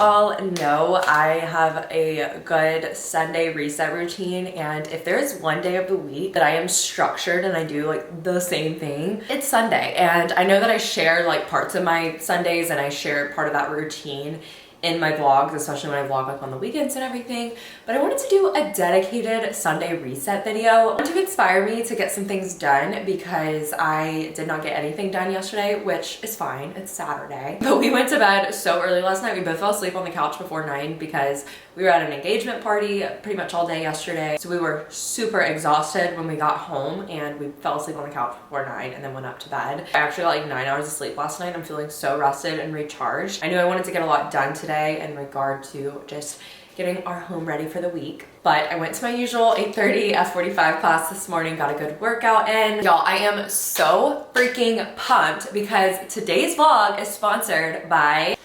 y'all know, I have a good Sunday reset routine, and if there's one day of the week that I am structured and I do like the same thing, it's Sunday. And I know that I share like parts of my Sundays and I share part of that routine in my vlogs, especially when I vlog like on the weekends and everything, but I wanted to do a dedicated Sunday reset video to inspire me to get some things done because I did not get anything done yesterday, which is fine, it's Saturday. But we went to bed so early last night, we both fell asleep on the couch before 9 because we were at an engagement party pretty much all day yesterday. So we were super exhausted when we got home and we fell asleep on the couch before 9 and then went up to bed. I actually got like 9 hours of sleep last night. I'm feeling so rested and recharged. I knew I wanted to get a lot done today in regard to just getting our home ready for the week. But I went to my usual 8:30 F45 class this morning, got a good workout in. Y'all, I am so freaking pumped because today's vlog is sponsored by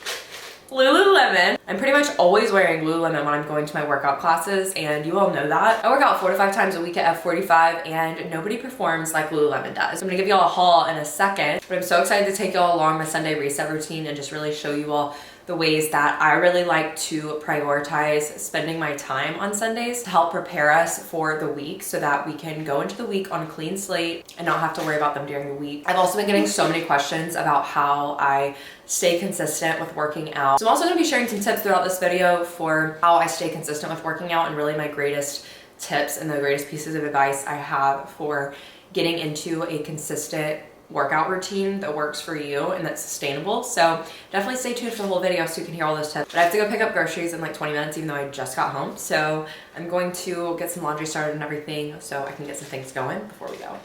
Lululemon. I'm pretty much always wearing Lululemon when I'm going to my workout classes, and you all know that. I work out 4 to 5 times a week at F45 and nobody performs like Lululemon does. I'm gonna give y'all a haul in a second, but I'm so excited to take y'all along my Sunday reset routine and just really show you all the ways that I really like to prioritize spending my time on Sundays to help prepare us for the week so that we can go into the week on a clean slate and not have to worry about them during the week. I've also been getting so many questions about how I stay consistent with working out. So I'm also gonna be sharing some tips throughout this video for how I stay consistent with working out and really my greatest tips and the greatest pieces of advice I have for getting into a consistent workout routine that works for you and that's sustainable. So definitely stay tuned for the whole video so you can hear all those tips. But I have to go pick up groceries in like 20 minutes even though I just got home. So I'm going to get some laundry started and everything so I can get some things going before we go.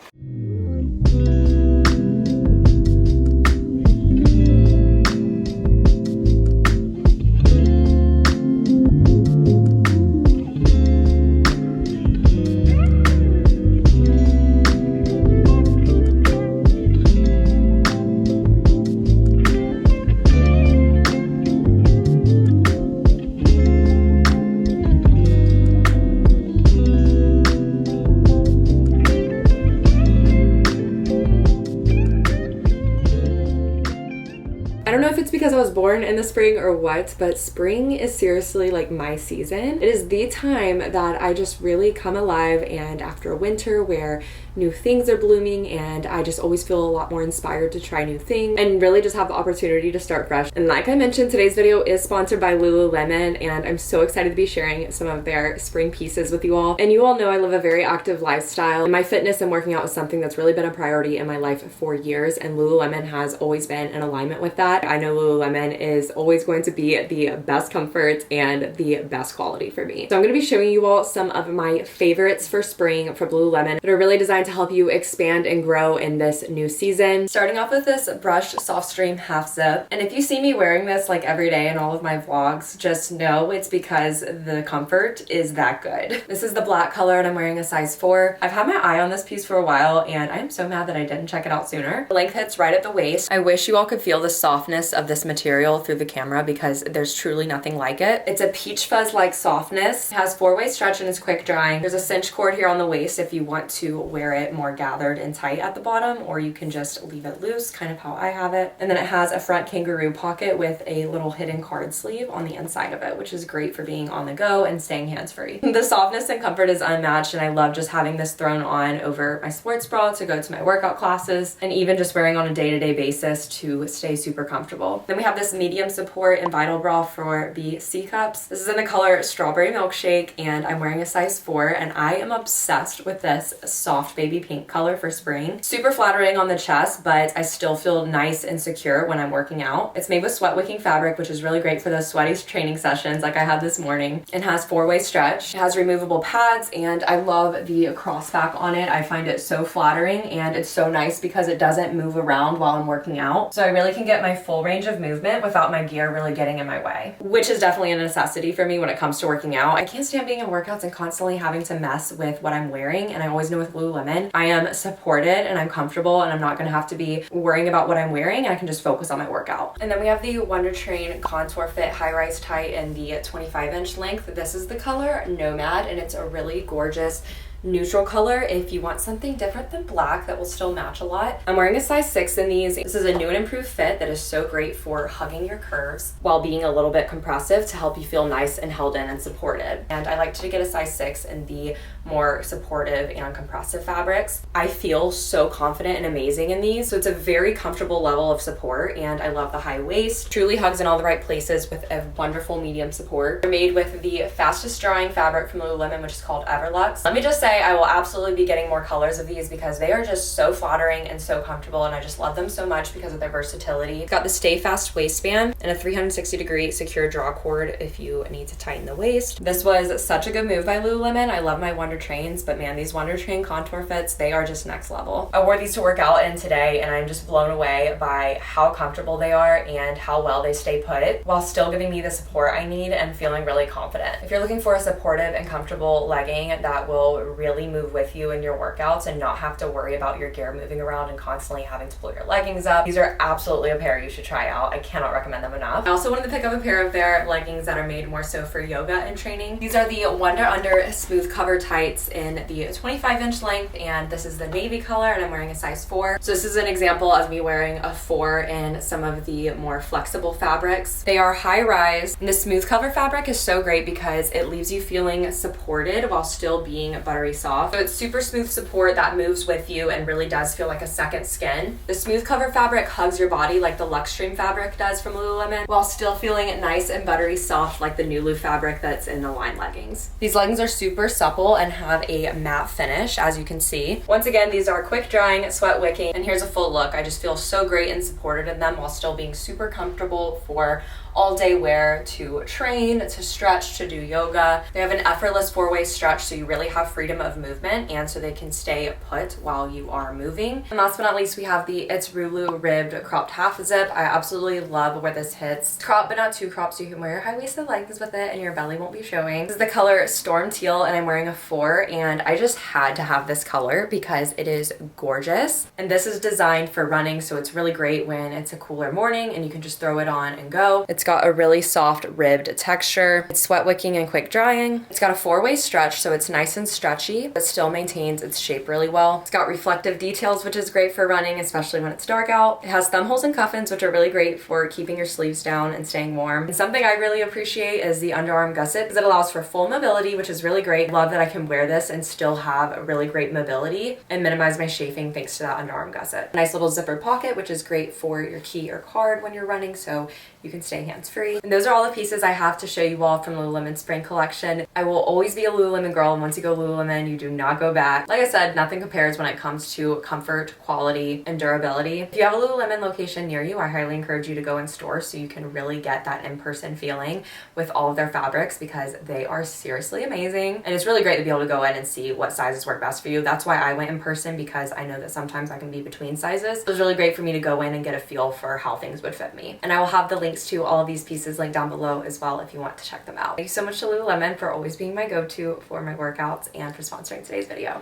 I don't know if it's because I was born in the spring or what, but spring is seriously like my season. It is the time that I just really come alive, and after a winter where new things are blooming and I just always feel a lot more inspired to try new things and really just have the opportunity to start fresh. And like I mentioned, today's video is sponsored by Lululemon and I'm so excited to be sharing some of their spring pieces with you all. And you all know I live a very active lifestyle and my fitness and working out is something that's really been a priority in my life for years, and Lululemon has always been in alignment with that. I know Lululemon is always going to be the best comfort and the best quality for me. So I'm going to be showing you all some of my favorites for spring for Lululemon that are really designed to help you expand and grow in this new season. Starting off with this brushed soft stream half zip. And if you see me wearing this like every day in all of my vlogs, just know it's because the comfort is that good. This is the black color and I'm wearing a size 4. I've had my eye on this piece for a while and I am so mad that I didn't check it out sooner. The length hits right at the waist. I wish you all could feel the softness of this material through the camera because there's truly nothing like it. It's a peach fuzz-like softness. It has 4-way stretch and is quick drying. There's a cinch cord here on the waist if you want to wear it more gathered and tight at the bottom, or you can just leave it loose, kind of how I have it. And then it has a front kangaroo pocket with a little hidden card sleeve on the inside of it, which is great for being on the go and staying hands-free. The softness and comfort is unmatched, and I love just having this thrown on over my sports bra to go to my workout classes, and even just wearing on a day-to-day basis to stay super comfortable. Then we have this medium support and vital bra for the C cups. This is in the color Strawberry Milkshake, and I'm wearing a size 4, and I am obsessed with this soft baby pink color for spring. Super flattering on the chest, but I still feel nice and secure when I'm working out. It's made with sweat wicking fabric, which is really great for those sweaty training sessions like I had this morning. It has 4-way stretch. It has removable pads, and I love the crossback on it. I find it so flattering, and it's so nice because it doesn't move around while I'm working out. So I really can get my full range of movement without my gear really getting in my way, which is definitely a necessity for me when it comes to working out. I can't stand being in workouts and constantly having to mess with what I'm wearing, and I always know with Lululemon, I am supported and I'm comfortable and I'm not gonna have to be worrying about what I'm wearing, and I can just focus on my workout. And then we have the Wonder Train Contour Fit High-Rise Tight in the 25-inch length. This is the color Nomad, and it's a really gorgeous neutral color if you want something different than black that will still match a lot. I'm wearing a size 6 in these. This is a new and improved fit that is so great for hugging your curves while being a little bit compressive to help you feel nice and held in and supported. And I like to get a size 6 in the more supportive and compressive fabrics. I feel so confident and amazing in these. So it's a very comfortable level of support, and I love the high waist. Truly hugs in all the right places with a wonderful medium support. They're made with the fastest drying fabric from Lululemon, which is called Everlux. Let me just say, I will absolutely be getting more colors of these because they are just so flattering and so comfortable, and I just love them so much because of their versatility. It's got the Stay Fast waistband and a 360-degree secure draw cord if you need to tighten the waist. This was such a good move by Lululemon. I love my Wonder Trains, but man, these Wonder Train contour fits, they are just next level. I wore these to work out in today, and I'm just blown away by how comfortable they are and how well they stay put while still giving me the support I need and feeling really confident. If you're looking for a supportive and comfortable legging that will really move with you in your workouts and not have to worry about your gear moving around and constantly having to pull your leggings up, these are absolutely a pair you should try out. I cannot recommend them enough. I also wanted to pick up a pair of their leggings that are made more so for yoga and training. These are the Wonder Under Smooth Cover Tights in the 25-inch length, and this is the navy color, and I'm wearing a size 4. So this is an example of me wearing a 4 in some of the more flexible fabrics. They are high rise, and the smooth cover fabric is so great because it leaves you feeling supported while still being buttery soft. So it's super smooth support that moves with you and really does feel like a second skin. The smooth cover fabric hugs your body like the Luxtreme fabric does from Lululemon while still feeling nice and buttery soft like the Nulu fabric that's in the line leggings. These leggings are super supple and have a matte finish, as you can see. Once again, these are quick drying, sweat wicking, and here's a full look. I just feel so great and supported in them while still being super comfortable for all day wear, to train, to stretch, to do yoga. They have an effortless 4-way stretch, so you really have freedom of movement and so they can stay put while you are moving. And last but not least, we have the It's Rulu ribbed cropped half zip. I absolutely love where this hits. It's cropped but not too cropped, so you can wear your high-waisted leggings with it and your belly won't be showing. This is the color Storm Teal, and I'm wearing a 4, and I just had to have this color because it is gorgeous. And this is designed for running, so it's really great when it's a cooler morning and you can just throw it on and go. It's got a really soft ribbed texture. It's sweat wicking and quick drying. It's got a 4-way stretch, so it's nice and stretchy, but still maintains its shape really well. It's got reflective details, which is great for running, especially when it's dark out. It has thumb holes and cuffins, which are really great for keeping your sleeves down and staying warm. And something I really appreciate is the underarm gusset, because it allows for full mobility, which is really great. Love that I can wear this and still have a really great mobility and minimize my chafing thanks to that underarm gusset. Nice little zipper pocket, which is great for your key or card when you're running, so you can stay hands-free. And those are all the pieces I have to show you all from Lululemon spring collection. I will always be a Lululemon girl, and once you go Lululemon, you do not go back. Like I said, nothing compares when it comes to comfort, quality, and durability. If you have a Lululemon location near you, I highly encourage you to go in store so you can really get that in-person feeling with all of their fabrics, because they are seriously amazing. And it's really great to be able to go in and see what sizes work best for you. That's why I went in person, because I know that sometimes I can be between sizes. It was really great for me to go in and get a feel for how things would fit me. And I will have the links to all of these pieces linked down below as well if you want to check them out. Thank you so much to Lululemon for always being my go-to for my workouts and for sponsoring today's video.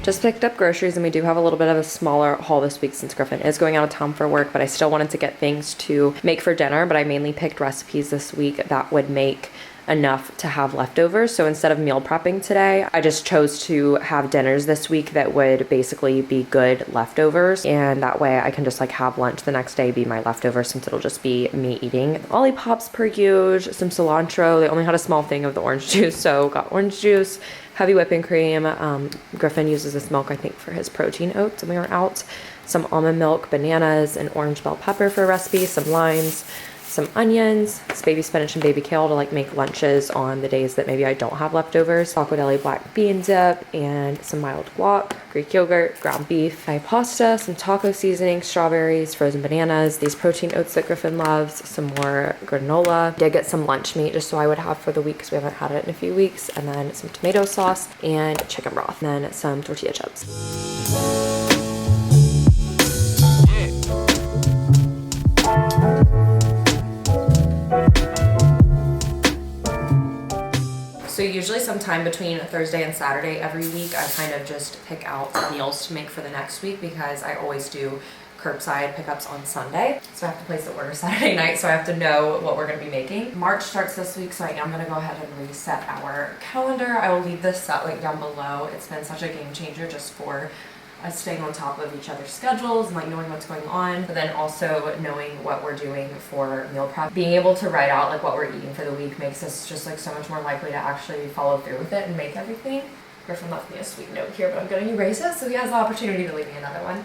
Just picked up groceries, and we do have a little bit of a smaller haul this week since Griffin is going out of town for work, but I still wanted to get things to make for dinner, but I mainly picked recipes this week that would make enough to have leftovers. So instead of meal prepping today, I just chose to have dinners this week that would basically be good leftovers, and that way I can just like have lunch the next day be my leftovers, since it'll just be me eating lollipops per usual, some cilantro. They only had a small thing of the orange juice, so got orange juice, heavy whipping cream. Griffin uses this milk, I think, for his protein oats, and we were out. Some almond milk, bananas, and orange bell pepper for a recipe, some limes, some onions, this baby spinach and baby kale to like make lunches on the days that maybe I don't have leftovers, taco deli black bean dip, and some mild guac, Greek yogurt, ground beef, my pasta, some taco seasoning, strawberries, frozen bananas, these protein oats that Griffin loves, some more granola. Did get some lunch meat just so I would have for the week because we haven't had it in a few weeks, and then some tomato sauce and chicken broth, and then some tortilla chips. So usually sometime between Thursday and Saturday every week, I kind of just pick out meals to make for the next week because I always do curbside pickups on Sunday. So I have to place the order Saturday night, so I have to know what we're gonna be making. March starts this week, so I am gonna go ahead and reset our calendar. I will leave this set link down below. It's been such a game changer just for us staying on top of each other's schedules and like knowing what's going on, but then also knowing what we're doing for meal prep. Being able to write out like what we're eating for the week makes us just like so much more likely to actually follow through with it and make everything. Griffin left me a sweet note here, but I'm gonna erase it so he has the opportunity to leave me another one.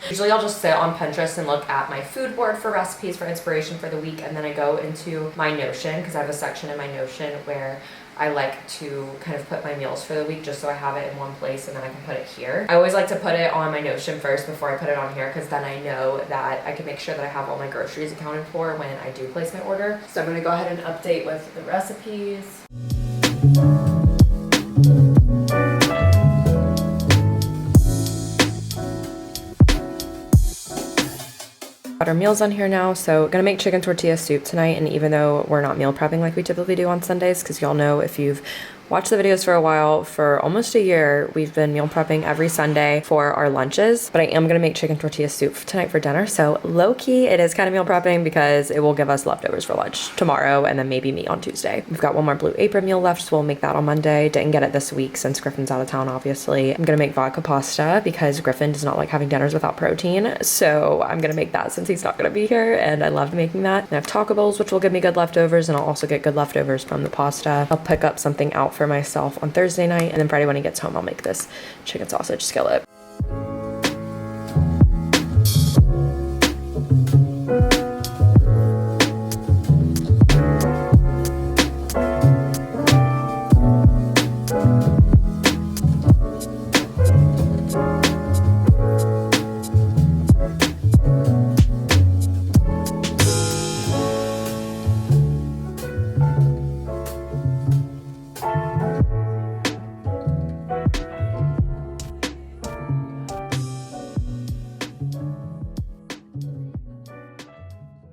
Usually I'll just sit on Pinterest and look at my food board for recipes for inspiration for the week, and then I go into my Notion because I have a section in my Notion where I like to kind of put my meals for the week just so I have it in one place and then I can put it here. I always like to put it on my Notion first before I put it on here because then I know that I can make sure that I have all my groceries accounted for when I do place my order. So I'm gonna go ahead and update with the recipes. Got our meals on here now, so gonna make chicken tortilla soup tonight, and even though we're not meal prepping like we typically do on Sundays, because y'all know if you've watched the videos for a while, for almost a year, we've been meal prepping every Sunday for our lunches, but I am gonna make chicken tortilla soup tonight for dinner, so low-key, it is kind of meal prepping because it will give us leftovers for lunch tomorrow and then maybe meat on Tuesday. We've got one more Blue Apron meal left, so we'll make that on Monday. Didn't get it this week since Griffin's out of town, obviously. I'm gonna make vodka pasta because Griffin does not like having dinners without protein, so I'm gonna make that since he's not gonna be here, and I loved making that. And I have taco bowls, which will give me good leftovers, and I'll also get good leftovers from the pasta. I'll pick up something out for myself on Thursday night, and then Friday when he gets home, I'll make this chicken sausage skillet.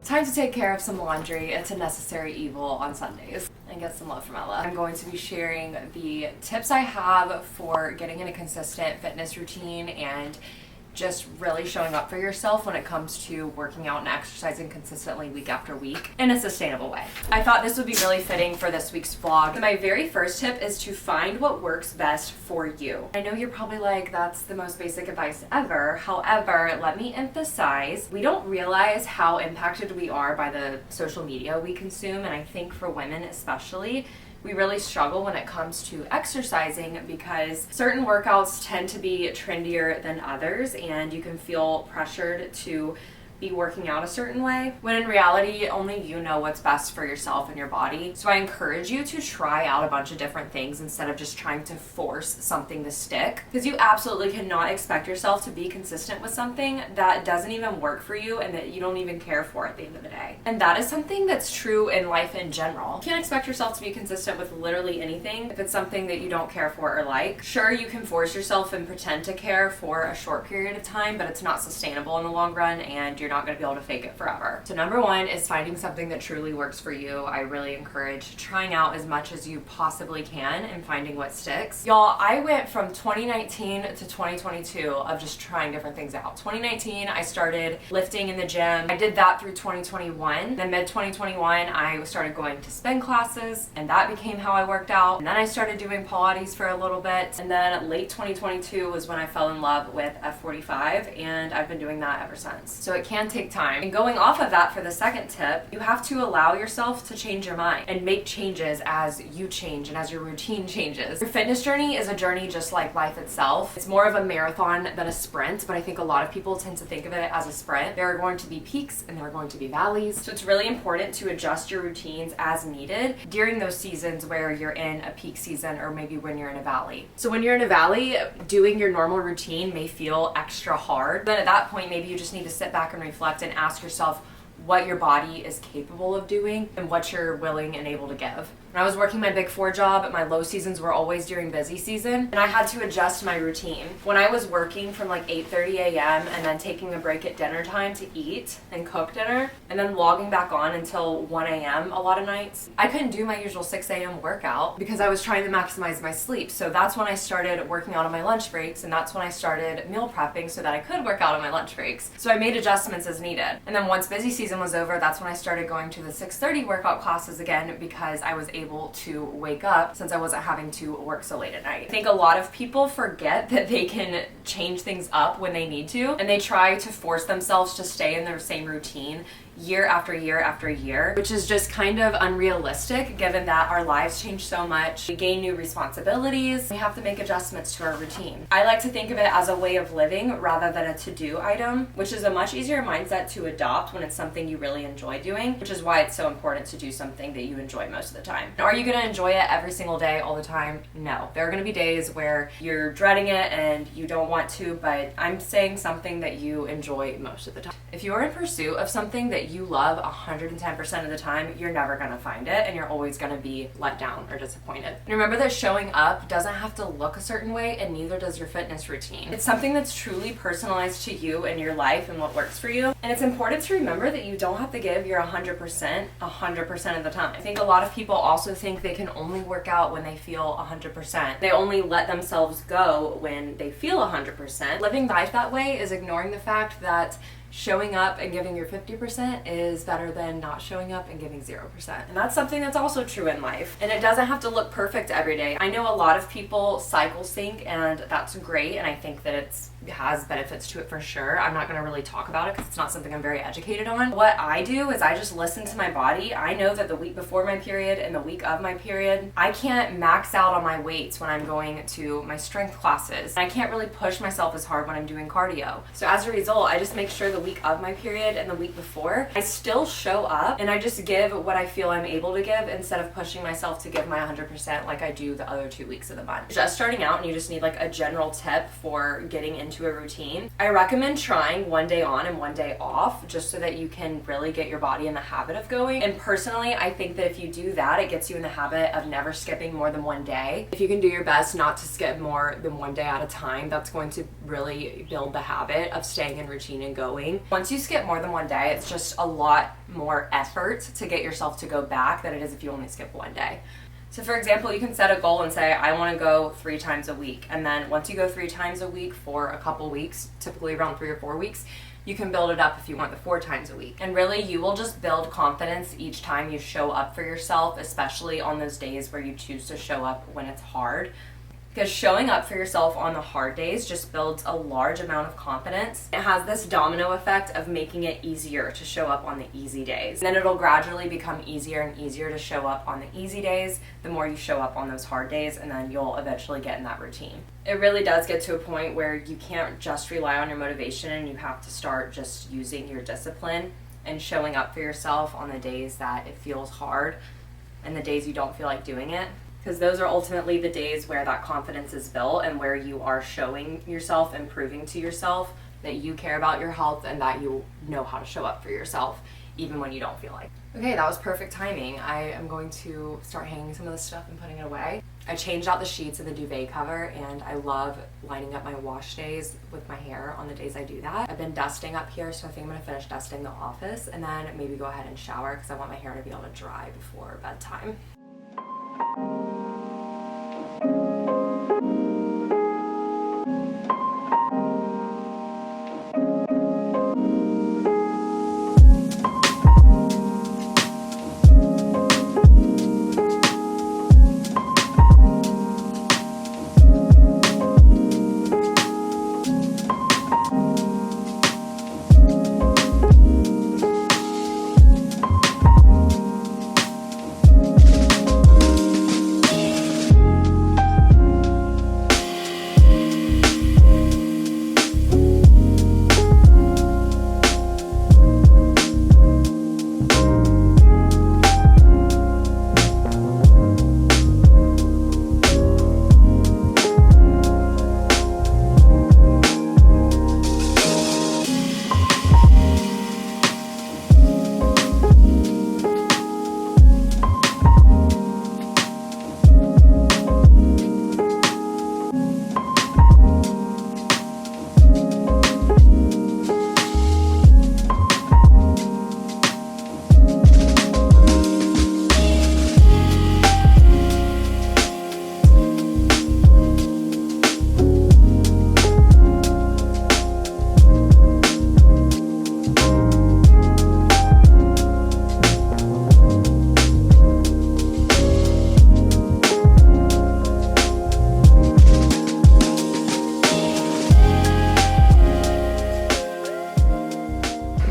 Time to take care of some laundry. It's a necessary evil on Sundays. And get some love from Ella. I'm going to be sharing the tips I have for getting in a consistent fitness routine and just really showing up for yourself when it comes to working out and exercising consistently week after week in a sustainable way. I thought this would be really fitting for this week's vlog. My very first tip is to find what works best for you. I know you're probably like, that's the most basic advice ever. However, let me emphasize, we don't realize how impacted we are by the social media we consume, and I think for women especially, we really struggle when it comes to exercising because certain workouts tend to be trendier than others, and you can feel pressured to be working out a certain way, when in reality, only you know what's best for yourself and your body. So I encourage you to try out a bunch of different things instead of just trying to force something to stick, because you absolutely cannot expect yourself to be consistent with something that doesn't even work for you and that you don't even care for at the end of the day. And that is something that's true in life in general. You can't expect yourself to be consistent with literally anything if it's something that you don't care for or like. Sure, you can force yourself and pretend to care for a short period of time, but it's not sustainable in the long run, and you're not going to be able to fake it forever. So number one is finding something that truly works for you. I really encourage trying out as much as you possibly can and finding what sticks. Y'all, I went from 2019 to 2022 of just trying different things out. 2019, I started lifting in the gym. I did that through 2021. Then mid-2021, I started going to spin classes, and that became how I worked out. And then I started doing Pilates for a little bit. And then late 2022 was when I fell in love with F45, and I've been doing that ever since. So it can can take time. And going off of that for the second tip, you have to allow yourself to change your mind and make changes as you change and as your routine changes. Your fitness journey is a journey just like life itself. It's more of a marathon than a sprint, but I think a lot of people tend to think of it as a sprint. There are going to be peaks and there are going to be valleys. So it's really important to adjust your routines as needed during those seasons where you're in a peak season or maybe when you're in a valley. So when you're in a valley, doing your normal routine may feel extra hard. Then at that point, maybe you just need to sit back and reflect and ask yourself what your body is capable of doing and what you're willing and able to give. When I was working my Big 4 job, my low seasons were always during busy season, and I had to adjust my routine. When I was working from like 8:30 a.m. and then taking a break at dinner time to eat and cook dinner, and then logging back on until 1 a.m. a lot of nights, I couldn't do my usual 6 a.m. workout because I was trying to maximize my sleep. So that's when I started working out on my lunch breaks, and that's when I started meal prepping so that I could work out on my lunch breaks. So I made adjustments as needed. And then once busy season was over, that's when I started going to the 6:30 workout classes again because I was able to wake up since I wasn't having to work so late at night. I think a lot of people forget that they can change things up when they need to, and they try to force themselves to stay in their same routine year after year after year, which is just kind of unrealistic given that our lives change so much. We gain new responsibilities. We have to make adjustments to our routine. I like to think of it as a way of living rather than a to-do item, which is a much easier mindset to adopt when it's something you really enjoy doing, which is why it's so important to do something that you enjoy most of the time. Are you going to enjoy it every single day all the time? No. There are going to be days where you're dreading it and you don't want to, but I'm saying something that you enjoy most of the time. If you're in pursuit of something that you love 110% of the time, you're never going to find it and you're always going to be let down or disappointed. And remember that showing up doesn't have to look a certain way, and neither does your fitness routine. It's something that's truly personalized to you and your life and what works for you. And it's important to remember that you don't have to give your 100% of the time. I think a lot of people also think they can only work out when they feel 100%. They only let themselves go when they feel 100%. Living life that way is ignoring the fact that showing up and giving your 50% is better than not showing up and giving 0%. And that's something that's also true in life. And it doesn't have to look perfect every day. I know a lot of people cycle sync, and that's great, and I think that it has benefits to it for sure. I'm not going to really talk about it because it's not something I'm very educated on. What I do is I just listen to my body. I know that the week before my period and the week of my period, I can't max out on my weights when I'm going to my strength classes. I can't really push myself as hard when I'm doing cardio. So as a result, I just make sure the week of my period and the week before, I still show up and I just give what I feel I'm able to give instead of pushing myself to give my 100% like I do the other 2 weeks of the month. Just starting out and you just need like a general tip for getting into a routine. I recommend trying 1 day on and 1 day off just so that you can really get your body in the habit of going. And personally, I think that if you do that, it gets you in the habit of never skipping more than 1 day. If you can do your best not to skip more than 1 day at a time, that's going to really build the habit of staying in routine and going. Once you skip more than 1 day, it's just a lot more effort to get yourself to go back than it is if you only skip 1 day. So for example, you can set a goal and say, I want to go 3 times a week. And then once you go 3 times a week for a couple weeks, typically around 3 or 4 weeks, you can build it up if you want the 4 times a week. And really, you will just build confidence each time you show up for yourself, especially on those days where you choose to show up when it's hard. Because showing up for yourself on the hard days just builds a large amount of confidence. It has this domino effect of making it easier to show up on the easy days. And then it'll gradually become easier and easier to show up on the easy days the more you show up on those hard days, and then you'll eventually get in that routine. It really does get to a point where you can't just rely on your motivation and you have to start just using your discipline and showing up for yourself on the days that it feels hard and the days you don't feel like doing it. Because those are ultimately the days where that confidence is built and where you are showing yourself and proving to yourself that you care about your health and that you know how to show up for yourself even when you don't feel like it. Okay, that was perfect timing. I am going to start hanging some of this stuff and putting it away. I changed out the sheets of the duvet cover, and I love lining up my wash days with my hair on the days I do that. I've been dusting up here, so I think I'm going to finish dusting the office and then maybe go ahead and shower because I want my hair to be able to dry before bedtime.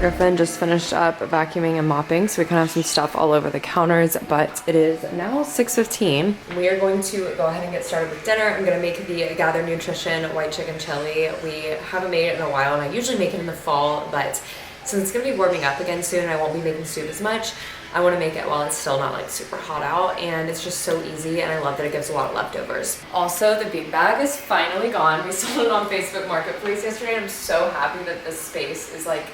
Griffin just finished up vacuuming and mopping, so we kind of have some stuff all over the counters, but it is now 6:15. We are going to go ahead and get started with dinner. I'm gonna make the Gather Nutrition white chicken chili. We haven't made it in a while, and I usually make it in the fall, but since it's gonna be warming up again soon, I won't be making soup as much. I want to make it while it's still not like super hot out, and it's just so easy, and I love that it gives a lot of leftovers. Also, the bean bag is finally gone. We sold it on Facebook Marketplace yesterday, and I'm so happy that this space is like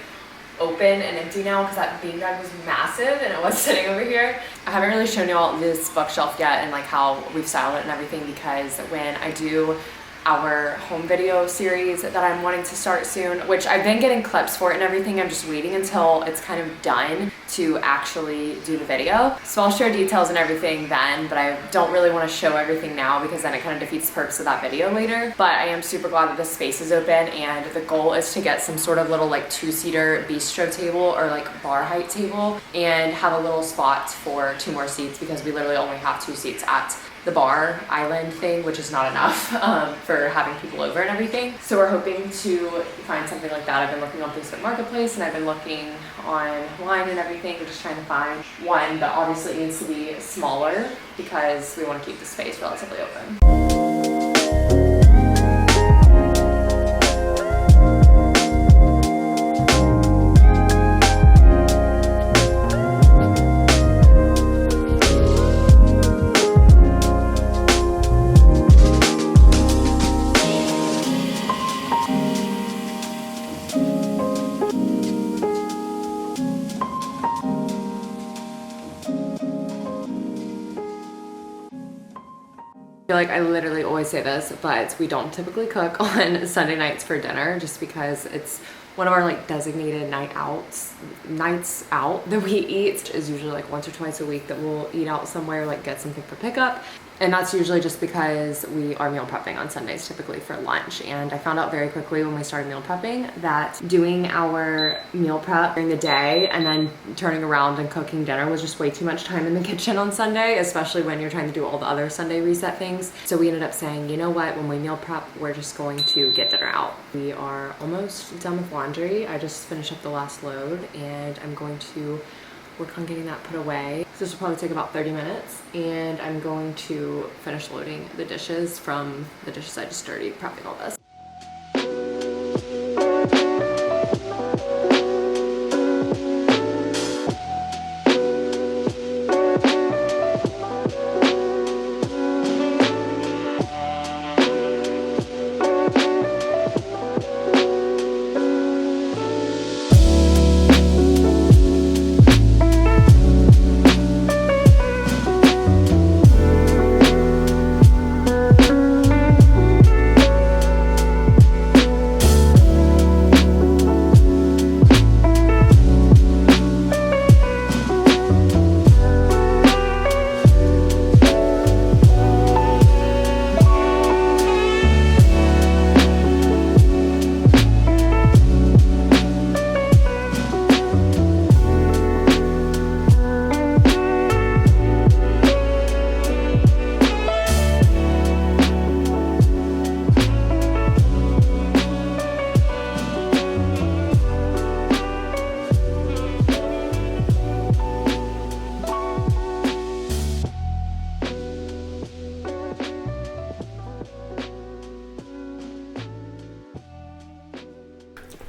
open and empty now because that bean bag was massive and it was sitting over here. I haven't really shown you all this bookshelf yet and like how we've styled it and everything, because when I do our home video series that I'm wanting to start soon, which I've been getting clips for it and everything, I'm just waiting until it's kind of done to actually do the video. So I'll share details and everything then, but I don't really want to show everything now because then it kind of defeats the purpose of that video later. But I am super glad that this space is open, and the goal is to get some sort of little like 2-seater bistro table or like bar height table and have a little spot for 2 more seats, because we literally only have 2 seats at the bar island thing, which is not enough for having people over and everything. So we're hoping to find something like that. I've been looking on Facebook Marketplace and I've been looking online and everything. We're just trying to find one, but obviously it needs to be smaller because we want to keep the space relatively open. I feel like I literally always say this, but we don't typically cook on Sunday nights for dinner just because it's one of our like designated nights out that we eat. Is usually like once or twice a week that we'll eat out somewhere, like get something for pickup. And that's usually just because we are meal prepping on Sundays typically for lunch. And I found out very quickly when we started meal prepping that doing our meal prep during the day and then turning around and cooking dinner was just way too much time in the kitchen on Sunday, especially when you're trying to do all the other Sunday reset things. So we ended up saying, you know what, when we meal prep, we're just going to get dinner out. We are almost done with laundry. I just finished up the last load and I'm going to work on getting that put away. This will probably take about 30 minutes, and I'm going to finish loading the dishes from the dishes I just dirtied prepping all this.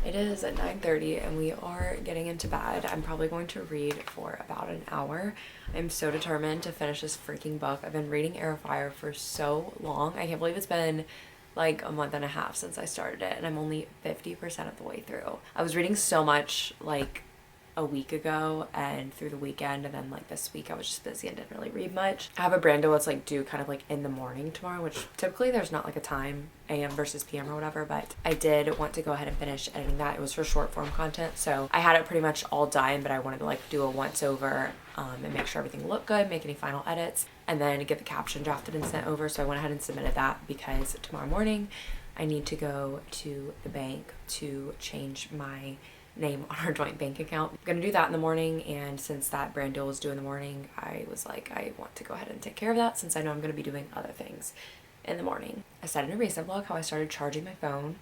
It is at 9:30 and we are getting into bed. I'm probably going to read for about an hour. I'm so determined to finish this freaking book. I've been reading Air Fire for so long. I can't believe it's been like a month and a half since I started it, and I'm only 50% of the way through. I was reading so much like a week ago and through the weekend, and then like this week I was just busy and didn't really read much. I have a Brando that's like due kind of like in the morning tomorrow, which typically there's not like a time, AM versus PM or whatever, but I did want to go ahead and finish editing that. It was for short form content, so I had it pretty much all done, but I wanted to like do a once over and make sure everything looked good, make any final edits, and then get the caption drafted and sent over. So I went ahead and submitted that because tomorrow morning I need to go to the bank to change my name on our joint bank account. I'm gonna do that in the morning, and since that brand deal was due in the morning, I was like, I want to go ahead and take care of that since I know I'm gonna be doing other things in the morning. I said in a recent vlog how I started charging my phone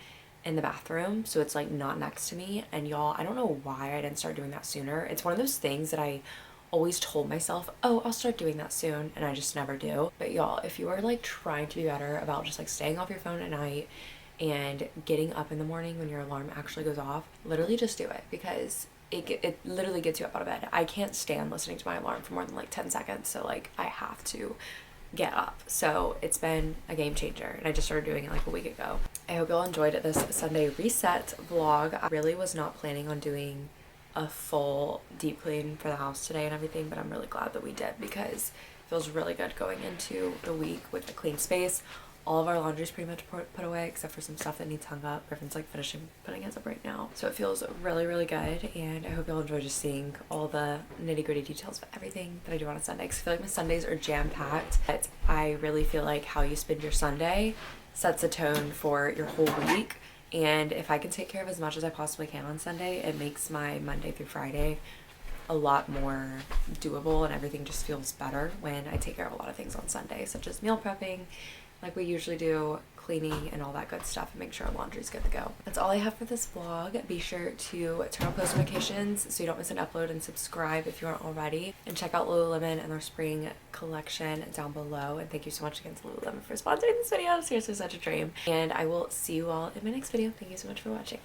in the bathroom, so it's like not next to me. And y'all, I don't know why I didn't start doing that sooner. It's one of those things that I always told myself, oh, I'll start doing that soon, and I just never do. But y'all, if you are like trying to be better about just like staying off your phone at night and getting up in the morning when your alarm actually goes off, literally just do it, because it literally gets you up out of bed. I can't stand listening to my alarm for more than like 10 seconds, so like I have to get up. So it's been a game changer, and I just started doing it like a week ago. I hope y'all enjoyed this Sunday reset vlog. I really was not planning on doing a full deep clean for the house today and everything, but I'm really glad that we did, because it feels really good going into the week with a clean space. All of our laundry's pretty much put away, except for some stuff that needs hung up. Griffin's like finishing putting his up right now. So it feels really, really good, and I hope y'all enjoy just seeing all the nitty-gritty details of everything that I do on a Sunday, because I feel like my Sundays are jam-packed. But I really feel like how you spend your Sunday sets a tone for your whole week, and if I can take care of as much as I possibly can on Sunday, it makes my Monday through Friday a lot more doable, and everything just feels better when I take care of a lot of things on Sunday, such as meal prepping, like we usually do, cleaning, and all that good stuff, and make sure our laundry's good to go. That's all I have for this vlog. Be sure to turn on post notifications so you don't miss an upload, and subscribe if you aren't already, and check out Lululemon and their spring collection down below. And thank you so much again to Lululemon for sponsoring this video. Seriously, such a dream. And I will see you all in my next video. Thank you so much for watching.